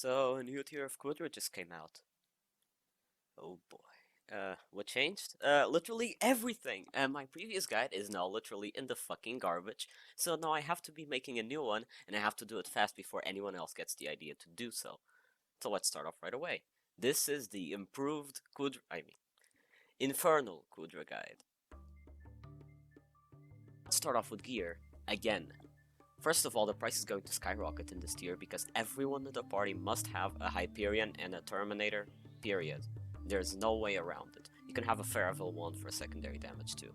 So, a new tier of Kuudra just came out. Oh boy. What changed? Literally everything! And my previous guide is now literally in the fucking garbage, so now I have to be making a new one, and I have to do it fast before anyone else gets the idea to do so. So let's start off right away. This is the improved Infernal Kuudra guide. Let's start off with gear, again. First of all, the price is going to skyrocket in this tier because everyone in the party must have a Hyperion and a Terminator, period. There's no way around it. You can have a Faravel wand for secondary damage too.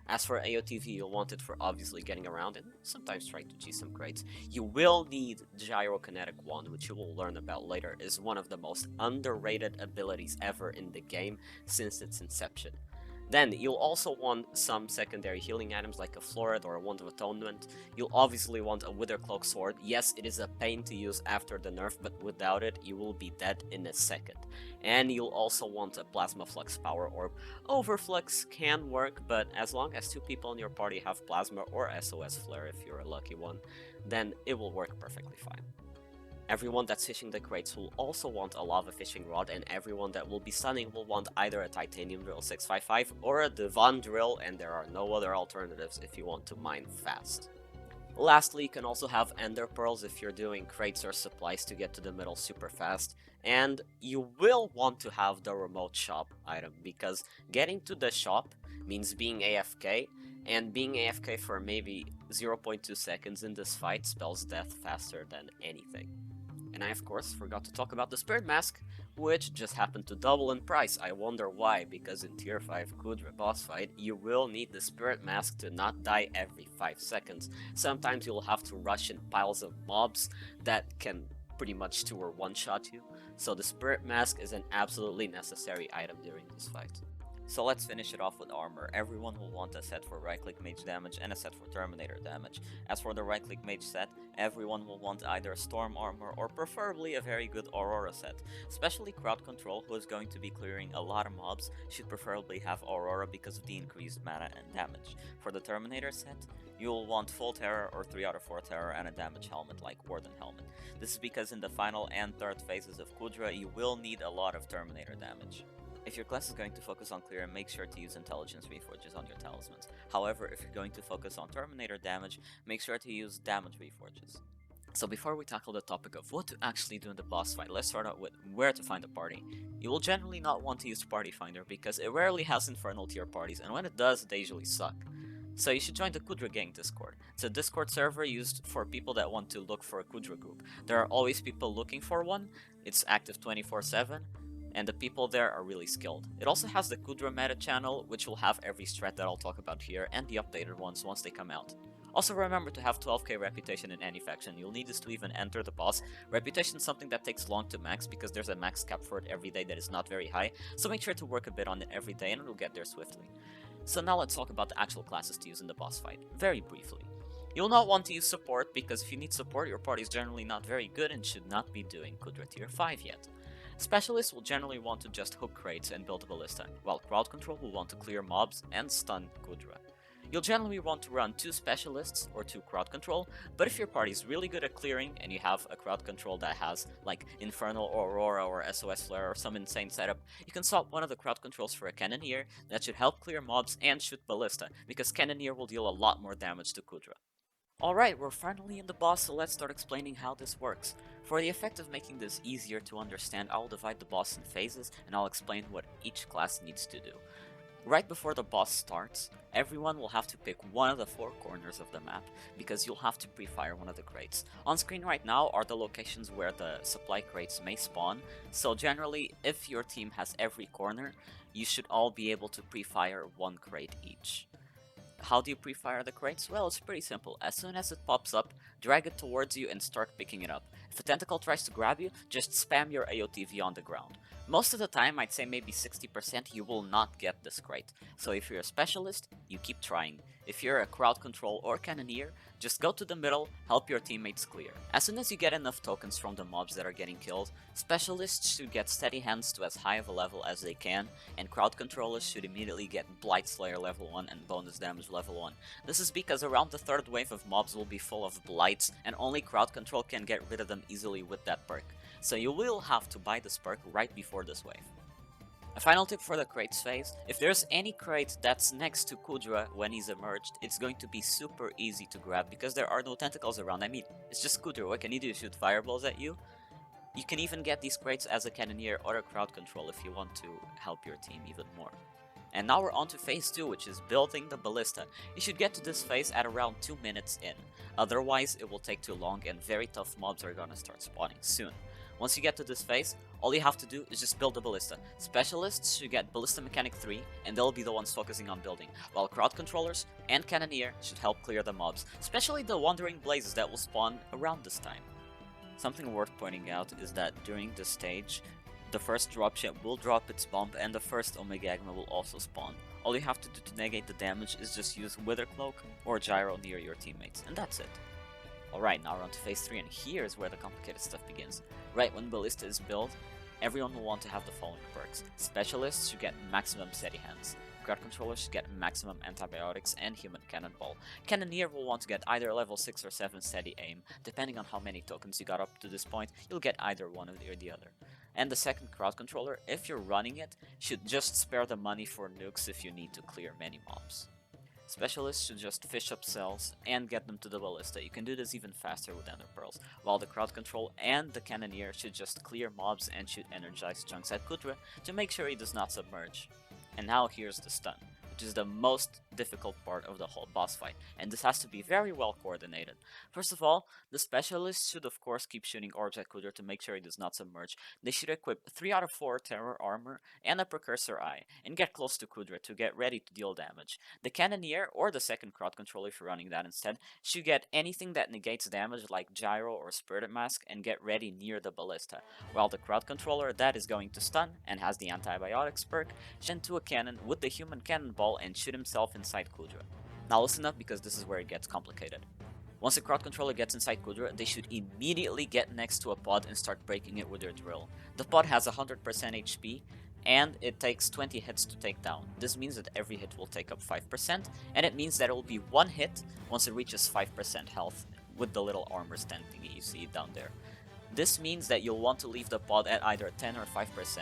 As for AOTV, you'll want it for obviously getting around and sometimes trying to G some crates. You will need Gyrokinetic Wand, which you will learn about later, is one of the most underrated abilities ever in the game since its inception. Then, you'll also want some secondary healing items like a Florid or a Wand of Atonement. You'll obviously want a Wither Cloak Sword. Yes, it is a pain to use after the nerf, but without it, you will be dead in a second. And you'll also want a Plasma Flux Power Orb. Overflux can work, but as long as 2 people in your party have Plasma or SOS Flare if you're a lucky one, then it will work perfectly fine. Everyone that's fishing the crates will also want a lava fishing rod, and everyone that will be stunning will want either a titanium drill 655 or a divan drill, and there are no other alternatives if you want to mine fast. Lastly, you can also have ender pearls if you're doing crates or supplies to get to the middle super fast, and you will want to have the remote shop item because getting to the shop means being AFK, and being AFK for maybe 0.2 seconds in this fight spells death faster than anything. And I of course forgot to talk about the Spirit Mask, which just happened to double in price. I wonder why, because in tier 5 Kuudra boss fight, you will need the Spirit Mask to not die every 5 seconds. Sometimes you'll have to rush in piles of mobs that can pretty much 2 or 1-shot you, so the Spirit Mask is an absolutely necessary item during this fight. So let's finish it off with armor. Everyone will want a set for right-click mage damage and a set for Terminator damage. As for the right-click mage set, everyone will want either storm armor or preferably a very good Aurora set. Especially crowd control, who is going to be clearing a lot of mobs, should preferably have Aurora because of the increased mana and damage. For the Terminator set, you'll want full terror or 3 out of 4 terror and a damage helmet like Warden helmet. This is because in the final and third phases of Kuudra, you will need a lot of Terminator damage. If your class is going to focus on clear, make sure to use intelligence reforges on your talismans. However, if you're going to focus on Terminator damage, make sure to use damage reforges. So before we tackle the topic of what to actually do in the boss fight, let's start out with where to find a party. You will generally not want to use Party Finder because it rarely has Infernal tier parties, and when it does, they usually suck. So you should join the Kuudra Gang Discord. It's a Discord server used for people that want to look for a Kuudra group. There are always people looking for one, it's active 24/7, and the people there are really skilled. It also has the Kuudra meta channel, which will have every strat that I'll talk about here, and the updated ones once they come out. Also remember to have 12k reputation in any faction. You'll need this to even enter the boss. Reputation is something that takes long to max because there's a max cap for it every day that is not very high, so make sure to work a bit on it every day and it'll get there swiftly. So now let's talk about the actual classes to use in the boss fight, very briefly. You'll not want to use support because if you need support, your party is generally not very good and should not be doing Kuudra tier 5 yet. Specialists will generally want to just hook crates and build a ballista, while crowd control will want to clear mobs and stun Kuudra. You'll generally want to run 2 specialists or 2 crowd control, but if your party is really good at clearing and you have a crowd control that has like Infernal or Aurora or SOS Flare or some insane setup, you can swap one of the crowd controls for a Cannoneer that should help clear mobs and shoot ballista, because Cannoneer will deal a lot more damage to Kuudra. Alright, we're finally in the boss, so let's start explaining how this works. For the effect of making this easier to understand, I'll divide the boss in phases, and I'll explain what each class needs to do. Right before the boss starts, everyone will have to pick one of the 4 corners of the map, because you'll have to pre-fire one of the crates. On screen right now are the locations where the supply crates may spawn, so generally, if your team has every corner, you should all be able to pre-fire 1 crate each. How do you pre-fire the crates? Well, it's pretty simple. As soon as it pops up, drag it towards you and start picking it up. If a tentacle tries to grab you, just spam your AOTV on the ground. Most of the time, I'd say maybe 60%, you will not get this crate. So if you're a specialist, you keep trying. If you're a crowd control or cannoneer, just go to the middle, help your teammates clear. As soon as you get enough tokens from the mobs that are getting killed, specialists should get steady hands to as high of a level as they can, and crowd controllers should immediately get Blight Slayer level 1 and bonus damage level 1. This is because around the third wave of mobs will be full of blights, and only crowd control can get rid of them easily with that perk. So you will have to buy this perk right before this wave. A final tip for the crates phase: if there's any crate that's next to Kuudra when he's emerged, it's going to be super easy to grab because there are no tentacles around. I mean, it's just Kuudra, what can he do? Shoot fireballs at you? You can even get these crates as a cannoneer or a crowd control if you want to help your team even more. And now we're on to phase 2, which is building the ballista. You should get to this phase at around 2 minutes in, otherwise it will take too long and very tough mobs are gonna start spawning soon. Once you get to this phase, all you have to do is just build the ballista. Specialists should get Ballista Mechanic 3, and they'll be the ones focusing on building, while crowd controllers and cannoneer should help clear the mobs, especially the wandering blazes that will spawn around this time. Something worth pointing out is that during this stage, the first dropship will drop its bomb and the first Omega Agma will also spawn. All you have to do to negate the damage is just use Wither Cloak or Gyro near your teammates, and that's it. Alright, now we're on to phase 3, and here's where the complicated stuff begins. Right when Ballista is built, everyone will want to have the following perks. Specialists should get maximum steady hands. Crowd controllers should get maximum antibiotics and human cannonball. Cannoneer will want to get either level 6 or 7 steady aim. Depending on how many tokens you got up to this point, you'll get either one or the other. And the second crowd controller, if you're running it, should just spare the money for nukes if you need to clear many mobs. Specialists should just fish up cells and get them to the ballista. You can do this even faster with Ender Pearls, while the crowd control and the cannoneer should just clear mobs and shoot energized chunks at Kuudra to make sure he does not submerge. And now here's the stun, which is the most difficult part of the whole boss fight, and this has to be very well coordinated. First of all, the specialists should of course keep shooting orbs at Kuudra to make sure he does not submerge. They should equip 3 out of 4 terror armor and a precursor eye, and get close to Kuudra to get ready to deal damage. The cannoneer, or the second crowd control if you're running that instead, should get anything that negates damage like gyro or spirit mask and get ready near the ballista, while the crowd controller that is going to stun and has the antibiotics perk, send to a cannon with the human cannonball and shoot himself inside Kuudra. Now listen up because this is where it gets complicated. Once a crowd controller gets inside Kuudra, they should immediately get next to a pod and start breaking it with their drill. The pod has 100% HP, and it takes 20 hits to take down. This means that every hit will take up 5%, and it means that it will be 1 hit once it reaches 5% health, with the little armor stand thingy you see down there. This means that you'll want to leave the pod at either 10 or 5%.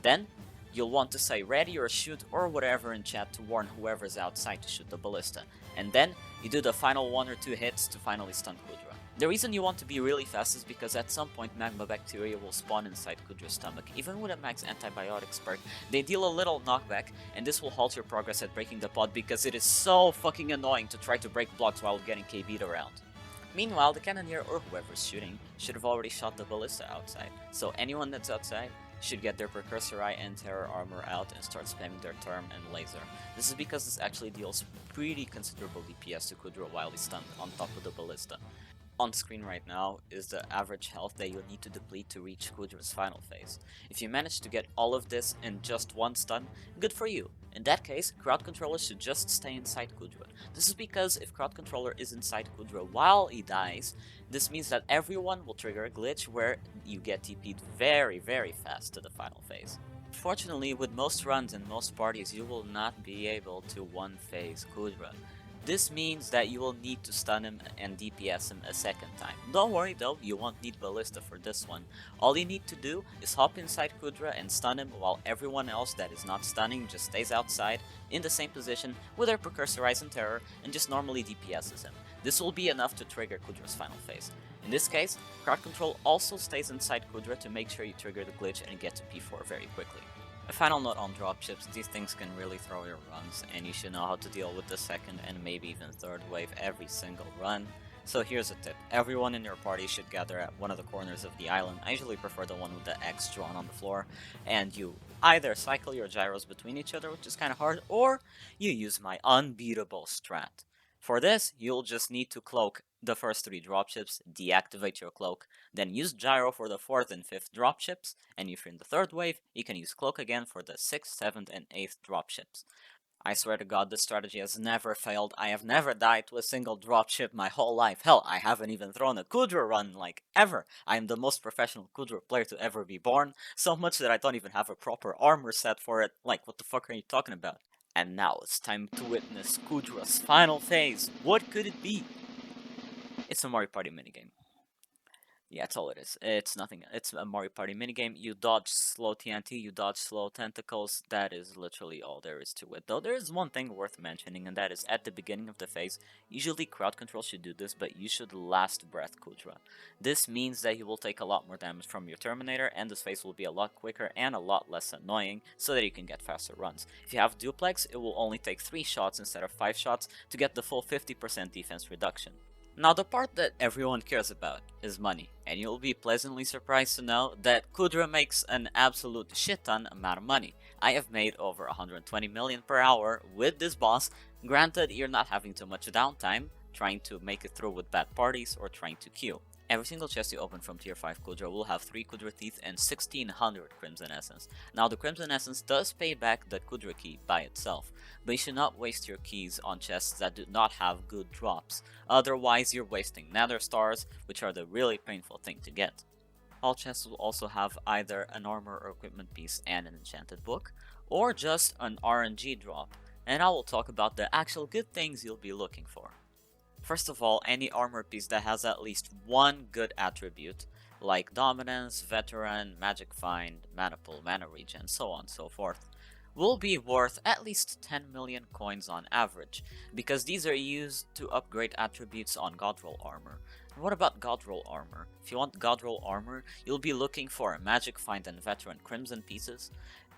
Then, you'll want to say ready or shoot or whatever in chat to warn whoever's outside to shoot the ballista. And then, you do the final 1 or 2 hits to finally stun Kuudra. The reason you want to be really fast is because at some point magma bacteria will spawn inside Kuudra's stomach. Even with a max antibiotics perk, they deal a little knockback, and this will halt your progress at breaking the pod because it is so fucking annoying to try to break blocks while getting KB'd around. Meanwhile, the cannoneer or whoever's shooting should have already shot the ballista outside, so anyone that's outside should get their precursor eye and terror armor out and start spamming their term and laser. This is because this actually deals pretty considerable DPS to Kuudra while he's stunned on top of the ballista. On screen right now is the average health that you'll need to deplete to reach Kuudra's final phase. If you manage to get all of this in just one stun, good for you. In that case, crowd controller should just stay inside Kuudra. This is because if crowd controller is inside Kuudra while he dies, this means that everyone will trigger a glitch where you get TP'd very fast to the final phase. Fortunately, with most runs and most parties, you will not be able to one-phase Kuudra. This means that you will need to stun him and DPS him a second time. Don't worry though, you won't need Ballista for this one. All you need to do is hop inside Kuudra and stun him while everyone else that is not stunning just stays outside in the same position with their Precursor Eyes and Terror and just normally DPSs him. This will be enough to trigger Kuudra's final phase. In this case, crowd control also stays inside Kuudra to make sure you trigger the glitch and get to P4 very quickly. A final note on dropships: these things can really throw your runs, and you should know how to deal with the second and maybe even third wave every single run. So here's a tip: everyone in your party should gather at one of the corners of the island. I usually prefer the one with the X drawn on the floor, and you either cycle your gyros between each other, which is kind of hard, or you use my unbeatable strat. For this, you'll just need to cloak the first 3 dropships, deactivate your cloak, then use gyro for the 4th and 5th dropships, and if you're in the 3rd wave, you can use cloak again for the 6th, 7th, and 8th dropships. I swear to god, this strategy has never failed. I have never died to a single dropship my whole life. Hell, I haven't even thrown a Kuudra run, like, ever. I am the most professional Kuudra player to ever be born, so much that I don't even have a proper armor set for it. Like, what the fuck are you talking about? And now it's time to witness Kuudra's final phase. What could it be? It's a Mario Party minigame. Yeah, that's all it is. It's nothing. It's a Mario Party minigame. You dodge slow TNT, you dodge slow tentacles. That is literally all there is to it. Though there is one thing worth mentioning, and that is at the beginning of the phase, usually crowd control should do this, but you should last breath Kuudra. This means that you will take a lot more damage from your Terminator, and this phase will be a lot quicker and a lot less annoying, so that you can get faster runs. If you have Duplex, it will only take 3 shots instead of 5 shots to get the full 50% defense reduction. Now, the part that everyone cares about is money, and you'll be pleasantly surprised to know that Kuudra makes an absolute shit ton amount of money. I have made over 120 million per hour with this boss. Granted, you're not having too much downtime, trying to make it through with bad parties or trying to queue. Every single chest you open from tier 5 Kuudra will have 3 Kuudra teeth and 1600 Crimson Essence. Now, the Crimson Essence does pay back the Kuudra key by itself, but you should not waste your keys on chests that do not have good drops. Otherwise, you're wasting nether stars, which are the really painful thing to get. All chests will also have either an armor or equipment piece and an enchanted book, or just an RNG drop, and I will talk about the actual good things you'll be looking for. First of all, any armor piece that has at least one good attribute, like Dominance, Veteran, Magic Find, Mana Pool, Mana Regen, so on and so forth, will be worth at least 10 million coins on average, because these are used to upgrade attributes on Godroll armor. And what about Godroll armor? If you want Godroll armor, you'll be looking for Magic Find and Veteran Crimson pieces,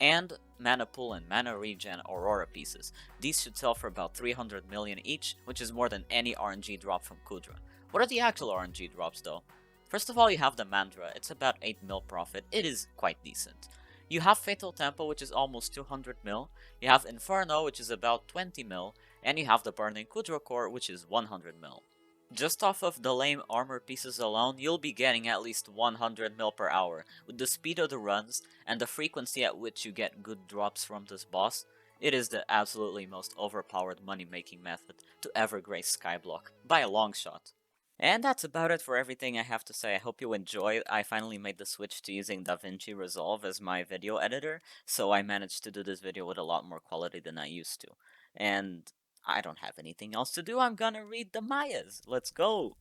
and Mana Pool and Mana Regen Aurora pieces. These should sell for about 300 million each, which is more than any RNG drop from Kuudra. What are the actual RNG drops though? First of all, you have the Mandra, it's about 8 mil profit, it is quite decent. You have Fatal Tempo, which is almost 200 mil, you have Infernal, which is about 20 mil, and you have the Burning Kuudra Core, which is 100 mil. Just off of the lame armor pieces alone, you'll be getting at least 100 mil per hour. With the speed of the runs, and the frequency at which you get good drops from this boss, it is the absolutely most overpowered money-making method to ever grace Skyblock, by a long shot. And that's about it for everything I have to say. I hope you enjoyed. I finally made the switch to using DaVinci Resolve as my video editor, so I managed to do this video with a lot more quality than I used to. And I don't have anything else to do. I'm gonna read the Mayas. Let's go!